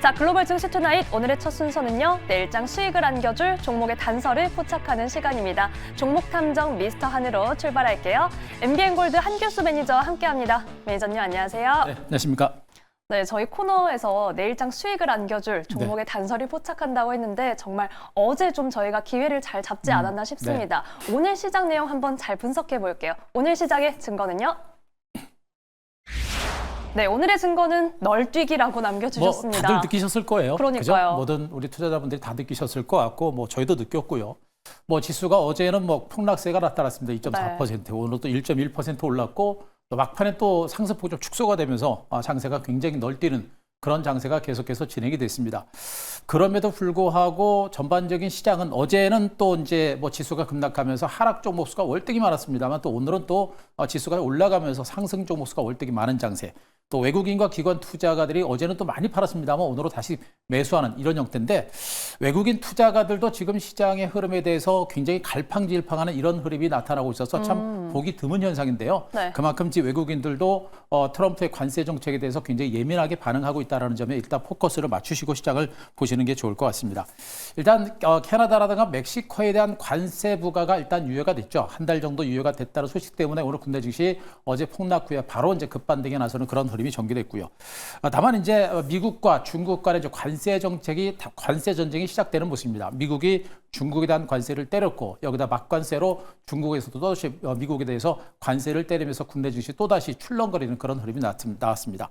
자, 글로벌 증시 투나잇 오늘의 첫 순서는요. 내일장 수익을 안겨줄 종목의 단서를 포착하는 시간입니다. 종목 탐정 미스터 한으로 출발할게요. MBN골드 한규수 매니저와 함께합니다. 매니저님 안녕하세요. 네, 안녕하십니까. 네, 저희 코너에서 내일장 수익을 안겨줄 종목의 단서를 포착한다고 했는데 정말 어제 좀 저희가 기회를 잘 잡지 않았나 싶습니다. 오늘 시장 내용 한번 잘 분석해 볼게요. 오늘 시장의 증거는요. 네, 오늘의 증거는 널뛰기라고 남겨주셨습니다. 다들 느끼셨을 거예요. 그러니까요. 그죠? 모든 우리 투자자분들이 다 느끼셨을 것 같고, 저희도 느꼈고요. 지수가 어제는 폭락세가 나타났습니다. 2.4%, 오늘도 1.1% 올랐고, 또 막판에 또 상승폭이 좀 축소가 되면서 장세가 굉장히 널뛰는 그런 장세가 계속해서 진행이 됐습니다. 그럼에도 불구하고 전반적인 시장은 어제는 또 이제 지수가 급락하면서 하락 종목 수가 월등히 많았습니다만 또 오늘은 또 지수가 올라가면서 상승 종목 수가 월등히 많은 장세. 또 외국인과 기관 투자가들이 어제는 또 많이 팔았습니다만 오늘은 다시 매수하는 이런 형태인데 외국인 투자가들도 지금 시장의 흐름에 대해서 굉장히 갈팡질팡하는 이런 흐름이 나타나고 있어서 참 보기 드문 현상인데요. 네. 그만큼 외국인들도 트럼프의 관세 정책에 대해서 굉장히 예민하게 반응하고 있다는 점에 일단 포커스를 맞추시고 시장을 보시는 게 좋을 것 같습니다. 일단 캐나다라든가 멕시코에 대한 관세 부과가 일단 유예가 됐죠. 한 달 정도 유예가 됐다는 소식 때문에 오늘 국내 증시 어제 폭락 후에 바로 이제 급반등에 나서는 그런 흐름이 전개됐고요. 다만 이제 미국과 중국 간의 관세 전쟁이 시작되는 모습입니다. 미국이 중국에 대한 관세를 때렸고 여기다 막관세로 중국에서도 또다시 미국에 대해서 관세를 때리면서 국내 증시 또다시 출렁거리는 그런 흐름이 나왔습니다.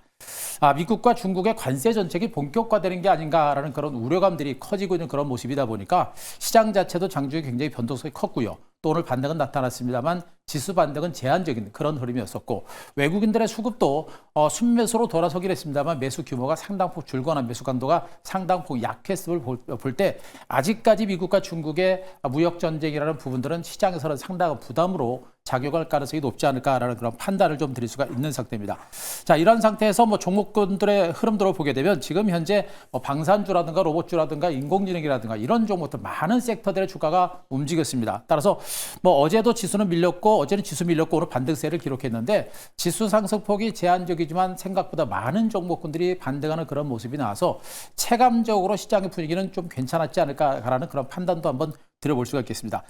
미국과 중국의 관세 정책이 본격화되는 게 아닌가라는 그런 우려감들이 커지고 있는 그런 모습이다 보니까 시장 자체도 장중에 굉장히 변동성이 컸고요. 또 오늘 반등은 나타났습니다만 지수 반등은 제한적인 그런 흐름이었었고 외국인들의 수급도 순매수로 돌아서긴 했습니다만 매수 규모가 상당폭 줄거나 매수 강도가 상당폭 약했음을 볼 때 아직까지 미국과 중국의 무역 전쟁이라는 부분들은 시장에서는 상당한 부담으로 작용할 가능성이 높지 않을까라는 그런 판단을 좀 드릴 수가 있는 상태입니다. 자, 이런 상태에서 종목군들의 흐름들을 보게 되면 지금 현재 방산주라든가 로봇주라든가 인공지능이라든가 이런 종목들 많은 섹터들의 주가가 움직였습니다. 따라서 어제도 지수는 밀렸고 어제는 지수 밀렸고 오늘 반등세를 기록했는데 지수 상승폭이 제한적이지만 생각보다 많은 종목군들이 반등하는 그런 모습이 나와서 체감적으로 시장의 분위기는 좀 괜찮았지 않을까라는 그런 판단도 한번 들어볼 수가 있겠습니다.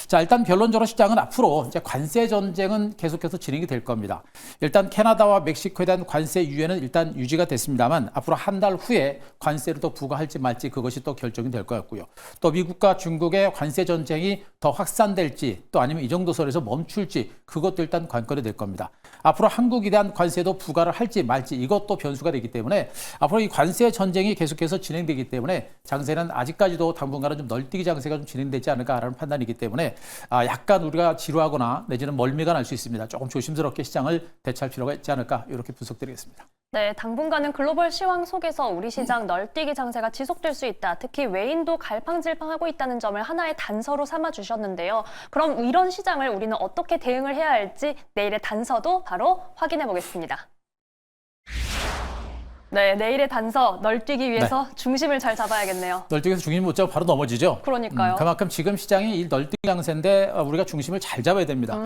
자, 일단 결론적으로 시장은 앞으로 이제 관세 전쟁은 계속해서 진행이 될 겁니다. 일단 캐나다와 멕시코에 대한 관세 유예는 일단 유지가 됐습니다만 앞으로 한 달 후에 관세를 더 부과할지 말지 그것이 또 결정이 될 것 같고요. 또 미국과 중국의 관세 전쟁이 더 확산될지 또 아니면 이 정도 선에서 멈출지 그것도 일단 관건이 될 겁니다. 앞으로 한국에 대한 관세도 부과를 할지 말지 이것도 변수가 되기 때문에 앞으로 이 관세 전쟁이 계속해서 진행되기 때문에 장세는 아직까지도 당분간은 좀 널뛰기 장세가 좀 진행되지 않을까라는 판단이기 때문에 약간 우리가 지루하거나 내지는 멀미가 날 수 있습니다. 조금 조심스럽게 시장을 대처할 필요가 있지 않을까 이렇게 분석드리겠습니다. 네, 당분간은 글로벌 시황 속에서 우리 시장 널뛰기 장세가 지속될 수 있다. 특히 외인도 갈팡질팡하고 있다는 점을 하나의 단서로 삼아주셨는데요. 그럼 이런 시장을 우리는 어떻게 대응을 해야 할지 내일의 단서도 바로 확인해 보겠습니다. 네, 내일의 단서 널뛰기 위해서 중심을 잘 잡아야겠네요. 널뛰기에서 중심 못 잡고 바로 넘어지죠. 그러니까요. 그만큼 지금 시장이 이 널뛰기 장세인데 우리가 중심을 잘 잡아야 됩니다.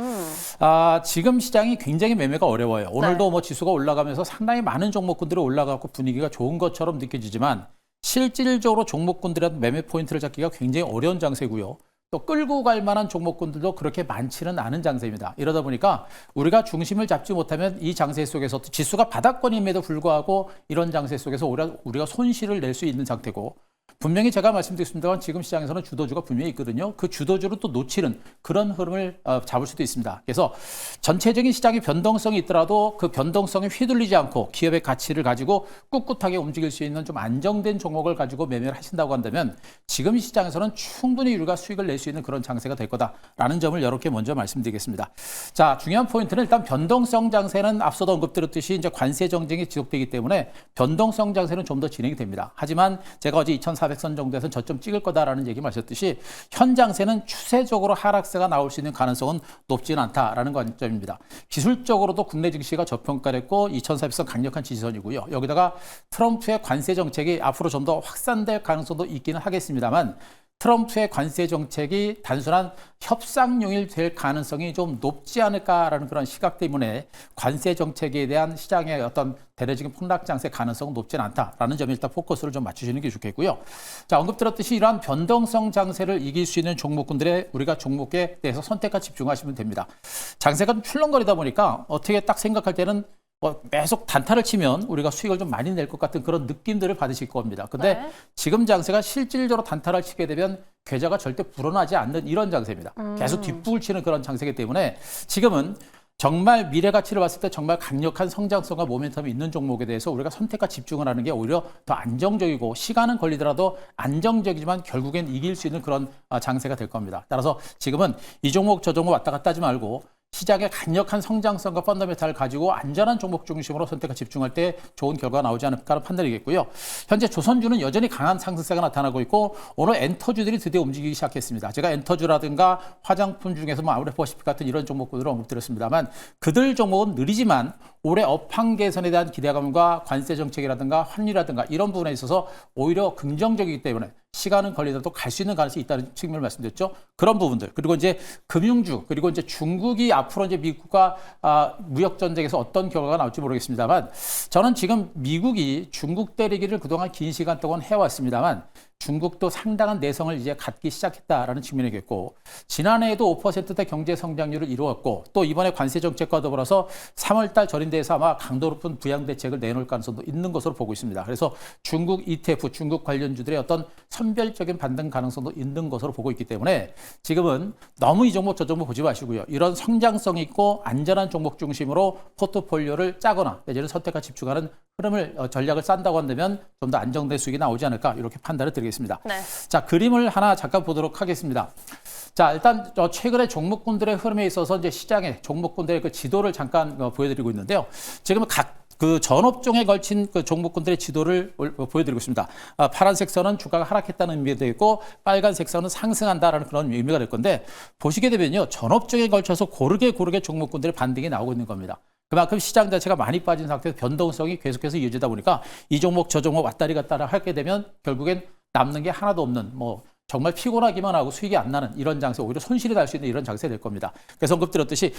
지금 시장이 굉장히 매매가 어려워요. 오늘도 지수가 올라가면서 상당히 많은 종목군들이 올라가고 분위기가 좋은 것처럼 느껴지지만 실질적으로 종목군들의 매매 포인트를 잡기가 굉장히 어려운 장세고요. 또 끌고 갈 만한 종목군들도 그렇게 많지는 않은 장세입니다. 이러다 보니까 우리가 중심을 잡지 못하면 이 장세 속에서 지수가 바닥권임에도 불구하고 이런 장세 속에서 우리가 손실을 낼 수 있는 상태고 분명히 제가 말씀드렸습니다만 지금 시장에서는 주도주가 분명히 있거든요. 그 주도주를 또 놓치는 그런 흐름을 잡을 수도 있습니다. 그래서 전체적인 시장의 변동성이 있더라도 그 변동성에 휘둘리지 않고 기업의 가치를 가지고 꿋꿋하게 움직일 수 있는 좀 안정된 종목을 가지고 매매를 하신다고 한다면 지금 시장에서는 충분히 우리가 수익을 낼 수 있는 그런 장세가 될 거다라는 점을 이렇게 먼저 말씀드리겠습니다. 자, 중요한 포인트는 일단 변동성 장세는 앞서도 언급드렸듯이 이제 관세 정쟁이 지속되기 때문에 변동성 장세는 좀 더 진행이 됩니다. 하지만 제가 어제 2,400선 정도에서는 저점 찍을 거다라는 얘기 마셨듯이 현 장세는 추세적으로 하락세가 나올 수 있는 가능성은 높지는 않다라는 관점입니다. 기술적으로도 국내 증시가 저평가됐고 2,400선 강력한 지지선이고요. 여기다가 트럼프의 관세 정책이 앞으로 좀 더 확산될 가능성도 있기는 하겠습니다만 트럼프의 관세 정책이 단순한 협상용일 될 가능성이 좀 높지 않을까라는 그런 시각 때문에 관세 정책에 대한 시장의 어떤 대대적인 폭락 장세 가능성은 높지는 않다라는 점에 일단 포커스를 좀 맞추시는 게 좋겠고요. 자, 언급드렸듯이 이러한 변동성 장세를 이길 수 있는 종목군들의 우리가 종목에 대해서 선택과 집중하시면 됩니다. 장세가 좀 출렁거리다 보니까 어떻게 딱 생각할 때는 계속 단타를 치면 우리가 수익을 좀 많이 낼 것 같은 그런 느낌들을 받으실 겁니다. 근데 네. 지금 장세가 실질적으로 단타를 치게 되면 계좌가 절대 불어나지 않는 이런 장세입니다. 계속 뒷북을 치는 그런 장세이기 때문에 지금은 정말 미래 가치를 봤을 때 정말 강력한 성장성과 모멘텀이 있는 종목에 대해서 우리가 선택과 집중을 하는 게 오히려 더 안정적이고 시간은 걸리더라도 안정적이지만 결국엔 이길 수 있는 그런 장세가 될 겁니다. 따라서 지금은 이 종목 저 종목 왔다 갔다 하지 말고 시장의 강력한 성장성과 펀더멘탈을 가지고 안전한 종목 중심으로 선택과 집중할 때 좋은 결과가 나오지 않을까 하는 판단이겠고요. 현재 조선주는 여전히 강한 상승세가 나타나고 있고 오늘 엔터주들이 드디어 움직이기 시작했습니다. 제가 엔터주라든가 화장품 중에서 아우레퍼시픽 같은 이런 종목들을 언급드렸습니다만 그들 종목은 느리지만 올해 업황 개선에 대한 기대감과 관세 정책이라든가 환율이라든가 이런 부분에 있어서 오히려 긍정적이기 때문에 시간은 걸리더라도 갈 수 있는 가능성이 있다는 측면을 말씀드렸죠. 그런 부분들 그리고 이제 금융주 그리고 이제 중국이 앞으로 이제 미국과 무역 전쟁에서 어떤 결과가 나올지 모르겠습니다만 저는 지금 미국이 중국 때리기를 그동안 긴 시간 동안 해왔습니다만 중국도 상당한 내성을 이제 갖기 시작했다라는 측면이겠고 지난해에도 5%대 경제 성장률을 이루었고 또 이번에 관세 정책과 더불어서 3월달 절인대에서 아마 강도 높은 부양 대책을 내놓을 가능성도 있는 것으로 보고 있습니다. 그래서 중국 ETF, 중국 관련주들의 어떤 선별적인 반등 가능성도 있는 것으로 보고 있기 때문에 지금은 너무 이 종목 저 종목 보지 마시고요. 이런 성장성 있고 안전한 종목 중심으로 포트폴리오를 짜거나 내지는 선택과 집중하는 흐름을 전략을 짠다고 한다면 좀 더 안정된 수익이 나오지 않을까 이렇게 판단을 드리겠습니다. 네. 자, 그림을 하나 잠깐 보도록 하겠습니다. 자, 일단 최근에 종목군들의 흐름에 있어서 이제 시장의 종목군들의 그 지도를 잠깐 보여드리고 있는데요. 지금 각 그 전업종에 걸친 그 종목군들의 지도를 보여드리고 있습니다. 파란색 선은 주가가 하락했다는 의미가 되고 빨간색 선은 상승한다라는 그런 의미가 될 건데 보시게 되면요. 전업종에 걸쳐서 고르게 종목군들의 반등이 나오고 있는 겁니다. 그만큼 시장 자체가 많이 빠진 상태에서 변동성이 계속해서 이어지다 보니까 이 종목 저 종목 왔다리 갔다리 하게 되면 결국엔 남는 게 하나도 없는 정말 피곤하기만 하고 수익이 안 나는 이런 장세, 오히려 손실이 날 수 있는 이런 장세 될 겁니다. 그래서 언급드렸듯이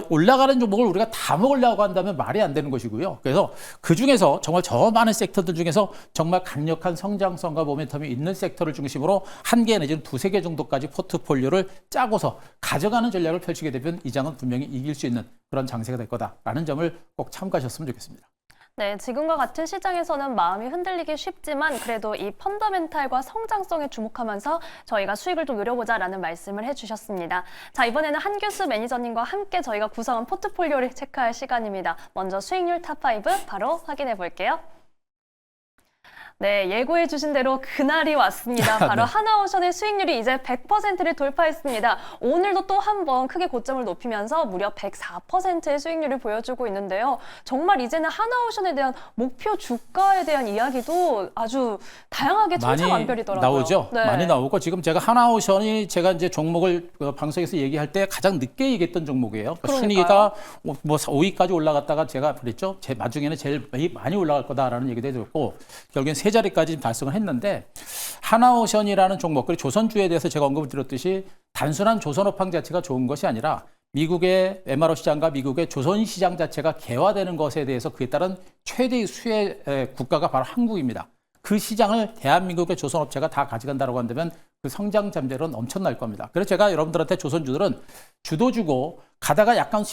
올라가는 종목을 우리가 다 먹으려고 한다면 말이 안 되는 것이고요. 그래서 그중에서 정말 저 많은 섹터들 중에서 정말 강력한 성장성과 모멘텀이 있는 섹터를 중심으로 한 개 내지는 두세 개 정도까지 포트폴리오를 짜고서 가져가는 전략을 펼치게 되면 이 장은 분명히 이길 수 있는 그런 장세가 될 거다라는 점을 꼭 참고하셨으면 좋겠습니다. 네, 지금과 같은 시장에서는 마음이 흔들리기 쉽지만 그래도 이 펀더멘탈과 성장성에 주목하면서 저희가 수익을 좀 누려보자라는 말씀을 해주셨습니다. 자, 이번에는 한규수 매니저님과 함께 저희가 구성한 포트폴리오를 체크할 시간입니다. 먼저 수익률 탑5 바로 확인해 볼게요. 네, 예고해 주신 대로 그날이 왔습니다. 바로 네. 하나오션의 수익률이 이제 100%를 돌파했습니다. 오늘도 또 한 번 크게 고점을 높이면서 무려 104%의 수익률을 보여주고 있는데요. 정말 이제는 하나오션에 대한 목표 주가에 대한 이야기도 아주 다양하게 천차만별이더라고요. 나오죠. 네. 많이 나오고 지금 제가 하나오션이 제가 이제 종목을 방송에서 얘기할 때 가장 늦게 얘기했던 종목이에요. 순위가 5위까지 올라갔다가 제가 그랬죠. 제 나중에는 제일 많이 올라갈 거다라는 얘기도 해줬고 결국엔 세 자리까지 달성을 했는데 하나오션이라는 종목 그리고 조선주에 대해서 제가 언급을 드렸듯이 단순한 조선업황 자체가 좋은 것이 아니라 미국의 MRO 시장과 미국의 조선 시장 자체가 개화되는 것에 대해서 그에 따른 최대의 수혜 국가가 바로 한국입니다. 그 시장을 대한민국의 조선업체가 다 가져간다고 한다면 그 성장 잠재력은 엄청날 겁니다. 그래서 제가 여러분들한테 조선주들은 주도 주고 가다가 약간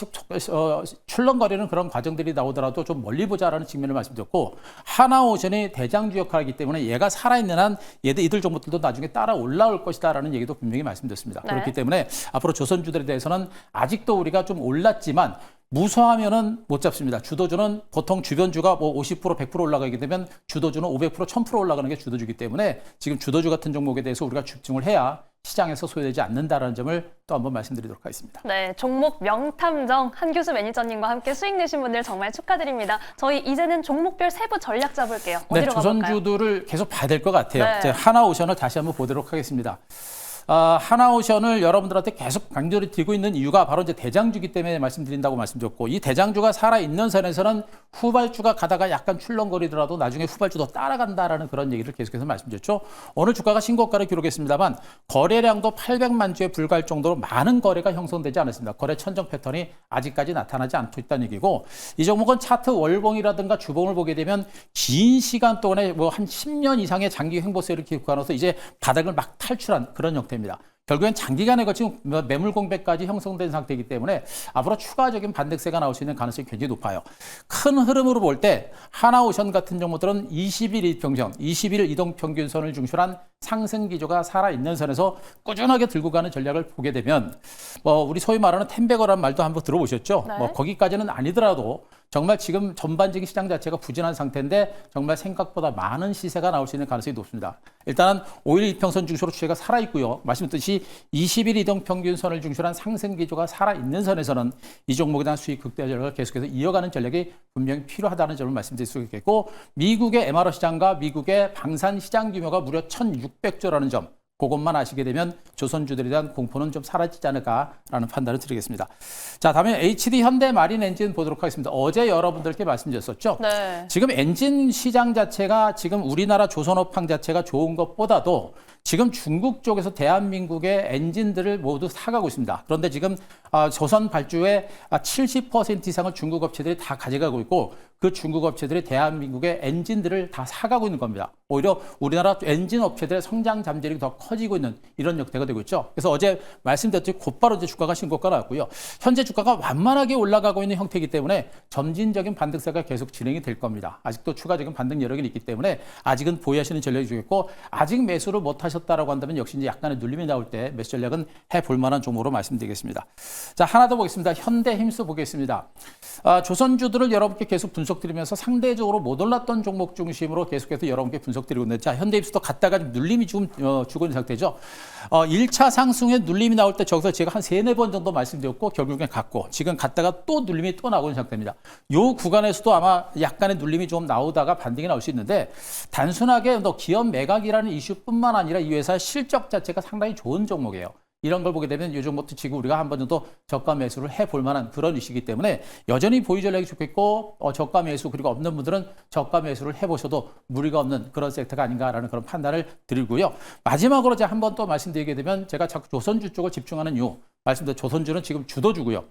출렁거리는 그런 과정들이 나오더라도 좀 멀리 보자라는 측면을 말씀드렸고 하나오션이 대장주 역할을 하기 때문에 얘가 살아있는 한 이들 종목들도 나중에 따라 올라올 것이다라는 얘기도 분명히 말씀드렸습니다. 네. 그렇기 때문에 앞으로 조선주들에 대해서는 아직도 우리가 좀 올랐지만 무서워하면은 못 잡습니다. 주도주는 보통 주변주가 50%, 100% 올라가게 되면 주도주는 500%, 1000% 올라가는 게 주도주기 때문에 지금 주도주 같은 종목에 대해서 우리가 집중을 해야 시장에서 소외되지 않는다라는 점을 또 한번 말씀드리도록 하겠습니다. 네, 종목 명탐정 한규수 매니저님과 함께 수익 내신 분들 정말 축하드립니다. 저희 이제는 종목별 세부 전략 잡을게요. 어디로 네, 가볼까요? 조선주들을 계속 봐야 될 것 같아요. 네. 하나오션을 다시 한번 보도록 하겠습니다. 하나오션을 여러분들한테 계속 강조를 드리고 있는 이유가 바로 이제 대장주기 때문에 말씀드린다고 말씀드렸고, 이 대장주가 살아있는 선에서는 후발주가 가다가 약간 출렁거리더라도 나중에 후발주도 따라간다라는 그런 얘기를 계속해서 말씀드렸죠. 오늘 주가가 신고가를 기록했습니다만 거래량도 800만 주에 불과할 정도로 많은 거래가 형성되지 않았습니다. 거래 천정 패턴이 아직까지 나타나지 않고 있다는 얘기고, 이 종목은 차트 월봉이라든가 주봉을 보게 되면 긴 시간 동안에 뭐 한 10년 이상의 장기 횡보세를 기록하면서 이제 바닥을 막 탈출한 그런 형태입니다. 결국엔 장기간에 거친 매물 공백까지 형성된 상태이기 때문에 앞으로 추가적인 반등세가 나올 수 있는 가능성이 굉장히 높아요. 큰 흐름으로 볼 때 하나오션 같은 종목들은 20일 이평선, 20일 이동평균선을 중심한 상승 기조가 살아있는 선에서 꾸준하게 들고 가는 전략을 보게 되면 우리 소위 말하는 텐베거라는 말도 한번 들어보셨죠? 네. 거기까지는 아니더라도 정말 지금 전반적인 시장 자체가 부진한 상태인데 정말 생각보다 많은 시세가 나올 수 있는 가능성이 높습니다. 일단은 5일 이평선 중심으로 추세가 살아있고요. 말씀드렸듯이 20일 이동평균선을 중심으로 한 상승 기조가 살아있는 선에서는 이 종목에 대한 수익 극대 전략을 계속해서 이어가는 전략이 분명히 필요하다는 점을 말씀드릴 수 있겠고, 미국의 MRO 시장과 미국의 방산 시장 규모가 무려 1,600조라는 점, 그것만 아시게 되면 조선주들에 대한 공포는 좀 사라지지 않을까라는 판단을 드리겠습니다. 자, 다음에 HD 현대 마린 엔진 보도록 하겠습니다. 어제 여러분들께 말씀드렸었죠. 네. 지금 엔진 시장 자체가 지금 우리나라 조선업황 자체가 좋은 것보다도 지금 중국 쪽에서 대한민국의 엔진들을 모두 사가고 있습니다. 그런데 지금 조선 발주의 70% 이상을 중국 업체들이 다 가져가고 있고, 그 중국 업체들이 대한민국의 엔진들을 다 사가고 있는 겁니다. 오히려 우리나라 엔진 업체들의 성장 잠재력이 더 커지고 있는 이런 역대가 되고 있죠. 그래서 어제 말씀드렸듯이 곧바로 이제 주가가 신고가 나왔고요. 현재 주가가 완만하게 올라가고 있는 형태이기 때문에 점진적인 반등세가 계속 진행이 될 겁니다. 아직도 추가적인 반등 여력이 있기 때문에 아직은 보유하시는 전략이 좋겠고, 아직 매수를 못 하셨다라고 한다면 역시 이제 약간의 눌림이 나올 때 매수 전략은 해볼 만한 종목으로 말씀드리겠습니다. 자, 하나 더 보겠습니다. 현대힘스 보겠습니다. 조선주들을 여러분께 계속 분석드리면서 상대적으로 못 올랐던 종목 중심으로 계속해서 여러분께 분석드리고 있는데, 자, 현대힘스도 갔다가 눌림이 좀 주고 있는 상태죠. 1차 상승에 눌림이 나올 때 저기서 제가 한 3, 4번 정도 말씀드렸고 결국엔 갔고, 지금 갔다가 또 눌림이 또 나오고 있는 상태입니다. 요 구간에서도 아마 약간의 눌림이 좀 나오다가 반등이 나올 수 있는데, 단순하게 기업 매각이라는 이슈뿐만 아니라 이 회사의 실적 자체가 상당히 좋은 종목이에요. 이런 걸 보게 되면 이 종목도 지금 우리가 한 번 정도 저가 매수를 해볼 만한 그런 이슈이기 때문에 여전히 보유 전략이 좋겠고, 저가 매수 그리고 없는 분들은 저가 매수를 해보셔도 무리가 없는 그런 섹터가 아닌가라는 그런 판단을 드리고요. 마지막으로 제가 한 번 또 말씀드리게 되면, 제가 자꾸 조선주 쪽을 집중하는 이유, 말씀드린 조선주는 지금 주도주고요.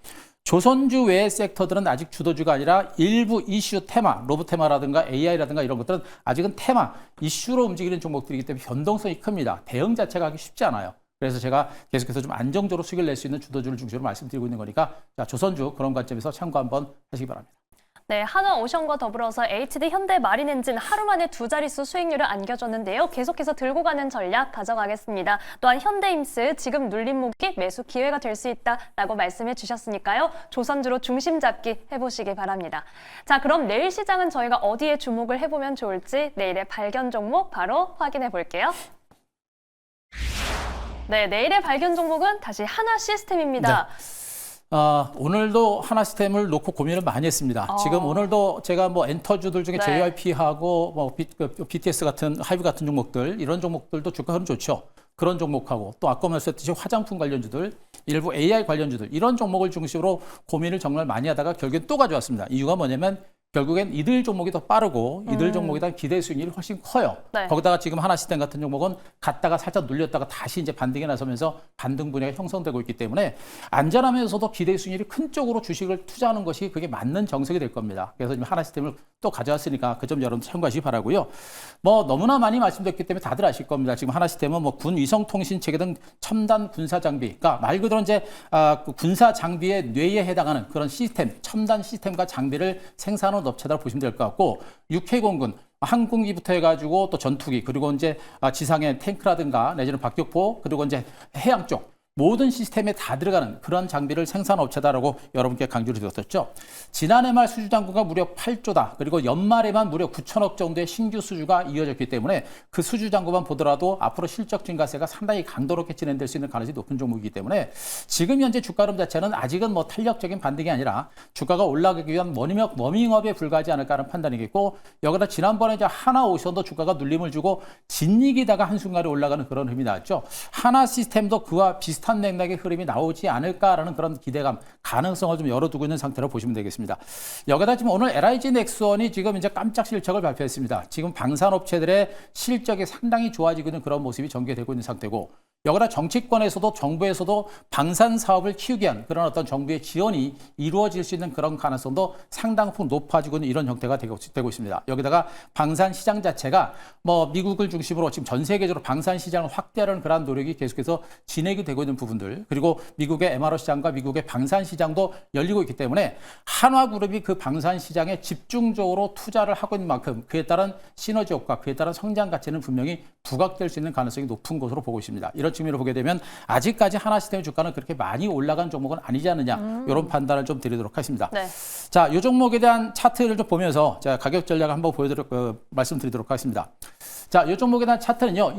조선주 외의 섹터들은 아직 주도주가 아니라 일부 이슈 테마, 로봇 테마라든가 AI라든가 이런 것들은 아직은 테마, 이슈로 움직이는 종목들이기 때문에 변동성이 큽니다. 대응 자체가 하기 쉽지 않아요. 그래서 제가 계속해서 좀 안정적으로 수익을 낼 수 있는 주도주를 중심으로 말씀드리고 있는 거니까, 자, 조선주 그런 관점에서 참고 한번 하시기 바랍니다. 네, 하나오션과 더불어서 HD 현대 마린 엔진 하루 만에 2자릿수 수익률을 안겨줬는데요. 계속해서 들고 가는 전략 가져가겠습니다. 또한 현대힘스 지금 눌린 목이 매수 기회가 될 수 있다라고 말씀해 주셨으니까요. 조선주로 중심 잡기 해보시기 바랍니다. 자, 그럼 내일 시장은 저희가 어디에 주목을 해보면 좋을지 내일의 발견 종목 바로 확인해 볼게요. 네, 내일의 발견 종목은 다시 하나시스템입니다. 네. 오늘도 하나시스템을 놓고 고민을 많이 했습니다. 지금 오늘도 제가 뭐 엔터주들 중에 네. JYP하고 뭐 BTS 같은 하이브 같은 종목들, 이런 종목들도 주가 흐름 좋죠. 그런 종목하고 또 아까 말씀드렸듯이 화장품 관련주들, 일부 AI 관련주들, 이런 종목을 중심으로 고민을 정말 많이 하다가 결국엔 또 가져왔습니다. 이유가 뭐냐면 결국엔 이들 종목이 더 빠르고 이들 종목에 대한 기대 수익률이 훨씬 커요. 네. 거기다가 지금 하나시스템 같은 종목은 갔다가 살짝 눌렸다가 다시 이제 반등에 나서면서 반등 분야가 형성되고 있기 때문에 안전하면서도 기대 수익률이 큰 쪽으로 주식을 투자하는 것이 그게 맞는 정석이 될 겁니다. 그래서 지금 하나시스템을 또 가져왔으니까 그 점 여러분 참고하시기 바라고요. 뭐 너무나 많이 말씀드렸기 때문에 다들 아실 겁니다. 지금 하나시스템은 뭐 군 위성통신 체계 등 첨단 군사 장비, 그러니까 말 그대로 이제 그 군사 장비의 뇌에 해당하는 그런 시스템, 첨단 시스템과 장비를 생산하는 업체다 보시면 될 것 같고, 육해공군 항공기부터 해가지고 또 전투기, 그리고 이제 지상의 탱크라든가 내지는 박격포, 그리고 이제 해양 쪽, 모든 시스템에 다 들어가는 그런 장비를 생산업체다라고 여러분께 강조를 드렸었죠. 지난해 말 수주 잔고가 무려 8조다. 그리고 연말에만 무려 9천억 정도의 신규 수주가 이어졌기 때문에 그 수주 잔고만 보더라도 앞으로 실적 증가세가 상당히 강도롭게 진행될 수 있는 가능성이 높은 종목이기 때문에 지금 현재 주가 흐름 자체는 아직은 뭐 탄력적인 반등이 아니라 주가가 올라가기 위한 워밍업에 불과하지 않을까 하는 판단이겠고, 여기다 지난번에 이제 하나오션도 주가가 눌림을 주고 진익이다가 한순간에 올라가는 그런 흐름이 나왔죠. 하나 시스템도 그와 비슷한 맥락의 흐름이 나오지 않을까라는 그런 기대감, 가능성을 좀 열어두고 있는 상태로 보시면 되겠습니다. 여기다 지금 오늘 LIG 넥스원이 지금 이제 깜짝 실적을 발표했습니다. 지금 방산업체들의 실적이 상당히 좋아지고 있는 그런 모습이 전개되고 있는 상태고, 여기다 정치권에서도 정부에서도 방산 사업을 키우기 위한 그런 어떤 정부의 지원이 이루어질 수 있는 그런 가능성도 상당폭 높아지고 있는 이런 형태가 되고 있습니다. 여기다가 방산 시장 자체가 뭐 미국을 중심으로 지금 전 세계적으로 방산 시장을 확대하려는 그러한 노력이 계속해서 진행이 되고 있는 부분들, 그리고 미국의 MRO 시장과 미국의 방산 시장도 열리고 있기 때문에 한화그룹이 그 방산 시장에 집중적으로 투자를 하고 있는 만큼 그에 따른 시너지 효과, 그에 따른 성장 가치는 분명히 부각될 수 있는 가능성이 높은 것으로 보고 있습니다. 이런 측면으로 보게 되면 아직까지 하나시스템의 주가는 그렇게 많이 올라간 종목은 아니지 않느냐, 이런 판단을 좀 드리도록 하겠습니다. 네. 자, 이 종목에 대한 차트를 좀 보면서 제가 가격 전략을 한번 말씀드리도록 하겠습니다. 자, 이 종목에 대한 차트는요,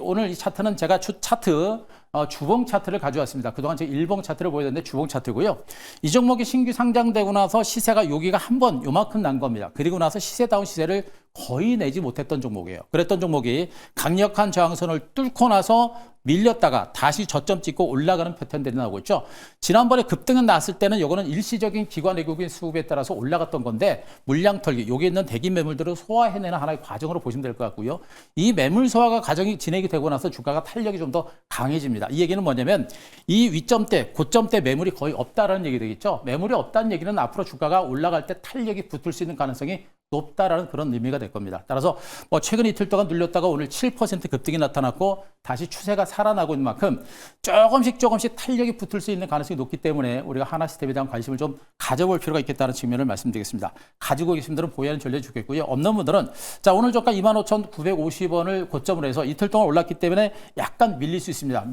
오늘 이 차트는 제가 주봉 차트를 가져왔습니다. 그동안 제가 일봉 차트를 보여드렸는데 주봉 차트고요. 이 종목이 신규 상장되고 나서 시세가 여기가 한번 요만큼 난 겁니다. 그리고 나서 시세다운 시세를 거의 내지 못했던 종목이에요. 그랬던 종목이 강력한 저항선을 뚫고 나서 밀렸다가 다시 저점 찍고 올라가는 패턴들이 나오고 있죠. 지난번에 급등은 났을 때는 이거는 일시적인 기관 외국인 수급에 따라서 올라갔던 건데, 물량 털기, 여기 있는 대기 매물들을 소화해내는 하나의 과정으로 보시면 될 것 같고요. 이 매물 소화가 과정이 진행이 되고 나서 주가가 탄력이 좀 더 강해집니다. 이 얘기는 뭐냐면 이 위점대, 고점대 매물이 거의 없다라는 얘기 되겠죠. 매물이 없다는 얘기는 앞으로 주가가 올라갈 때 탄력이 붙을 수 있는 가능성이 높다라는 그런 의미가 될 겁니다. 따라서 뭐 최근 이틀 동안 눌렸다가 오늘 7% 급등이 나타났고 다시 추세가 살아나고 있는 만큼 조금씩 탄력이 붙을 수 있는 가능성이 높기 때문에 우리가 하나시스템에 대한 관심을 좀 가져볼 필요가 있겠다는 측면을 말씀드리겠습니다. 가지고 계신 분들은 보유하는 전략 주겠고요. 없는 분들은 자, 오늘 저가 25,950원을 고점으로 해서 이틀 동안 올랐기 때문에 약간 밀릴 수 있습니다.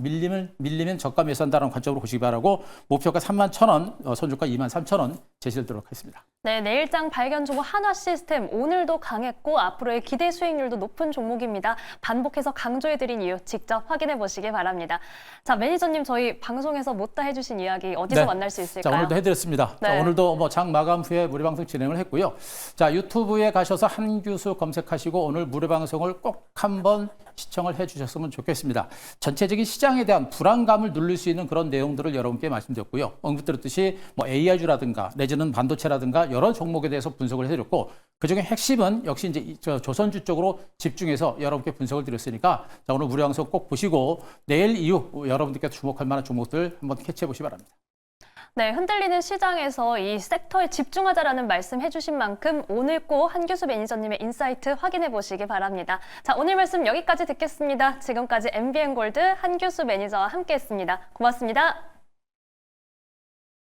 밀리면 저가 매수한다는 관점으로 보시기 바라고, 목표가 31,000원, 선주가 23,000원 제시를 드리도록 하겠습니다. 네, 내일장 발견 종목 하나시스템 오늘도 강했고 앞으로의 기대 수익률도 높은 종목입니다. 반복해서 강조해드린 이유 직접 확인해 보시기 바랍니다. 자, 매니저님, 저희 방송에서 못다 해주신 이야기 어디서 만날 수 있을까요? 자, 오늘도 해드렸습니다. 네. 자, 오늘도 뭐 장 마감 후에 무료 방송 진행을 했고요. 자, 유튜브에 가셔서 한규수 검색하시고 오늘 무료 방송을 꼭 한번 시청을 해주셨으면 좋겠습니다. 전체적인 시장에 대한 불안감을 누릴 수 있는 그런 내용들을 여러분께 말씀드렸고요. 언급드렸듯이 뭐 AI주라든가 내지는 반도체라든가 여러 종목에 대해서 분석을 해드렸고, 그중에 핵심은 역시 이제 조선주 쪽으로 집중해서 여러분께 분석을 드렸으니까 자, 오늘 무료 방송 꼭 보시고 내일 이후 여러분들께서 주목할 만한 종목들 한번 캐치해 보시기 바랍니다. 네, 흔들리는 시장에서 이 섹터에 집중하자라는 말씀 해주신 만큼 오늘 꼭 한규수 매니저님의 인사이트 확인해 보시기 바랍니다. 자, 오늘 말씀 여기까지 듣겠습니다. 지금까지 MBN골드 한규수 매니저와 함께했습니다. 고맙습니다.